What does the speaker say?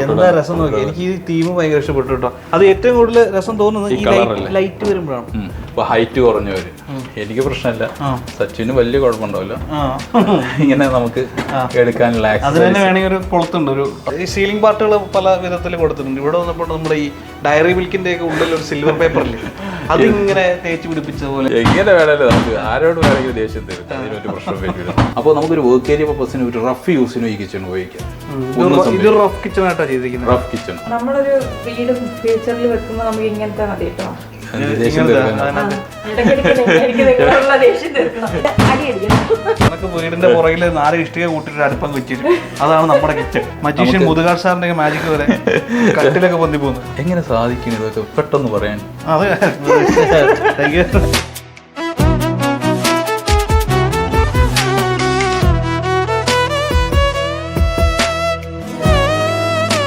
എന്താ രസം നോക്കി. എനിക്ക് ഈ തീം ഭയങ്കര ഇഷ്ടപ്പെട്ടു കേട്ടോ. അത് ഏറ്റവും കൂടുതൽ രസം തോന്നുന്നത് ഈ ലൈറ്റ് വരുമ്പോഴാണ്. ഹൈറ്റ് കുറഞ്ഞവര് എനിക്ക് പ്രശ്നമില്ല, സച്ചിന് വലിയ കുഴപ്പമുണ്ടാവില്ല. ഇങ്ങനെ നമുക്ക് എടുക്കാനുള്ള അതിന് തന്നെ വേണമെങ്കിൽ ഒരു കൊളുത്തുണ്ട്, ഒരു സീലിംഗ് പാർട്ടുകൾ പല വിധത്തിൽ കൊടുത്തിട്ടുണ്ട്. ഇവിടെ വന്നപ്പോൾ നമ്മുടെ ഈ ഡയറി മിൽക്കിന്റെ ഒക്കെ ഉള്ളിൽ ഒരു സിൽവർ പേപ്പറിൽ അതിങ്ങനെ തേച്ച് പിടിപ്പിച്ച പോലെ എങ്ങനെ വേണമല്ലോ നമുക്ക് ആരോട് വേണമെങ്കിലും ദേഷ്യം തരും, അതിനൊരു പ്രശ്നം വരില്ല. അപ്പോൾ നമുക്കൊരു വർക്ക് ഏരിയ പർപ്പസിന് ഒരു റഫ് യൂസിനും ഈ കിച്ചൺ ഉപയോഗിക്കാം. ഇത് റഫ് കിച്ചൺ ആയിട്ടാണ് ചെയ്തിരിക്കുന്നത്. റഫ് കിച്ചൺ നമ്മളൊരു വീട് ഫ്യൂച്ചറിൽ വെക്കുമ്പോൾ നമുക്ക് ഇങ്ങനത്തെ മതി കേട്ടോ. നമുക്ക് വീടിന്റെ പുറകിൽ 4 ഇഷ്ടിക കൂട്ടിട്ട് അടുപ്പം വെച്ചിട്ട് അതാണ് നമ്മുടെ കിച്ചൺ. മജീഷ്യൻ മുതുകാട് സാറിന്റെ മാജിക് പോലെ കട്ടിലൊക്കെ പൊന്തി പോകുന്നത്. എങ്ങനെ സാധിക്കും ഇതൊക്കെ പെട്ടെന്ന് പറയാൻ? അതെ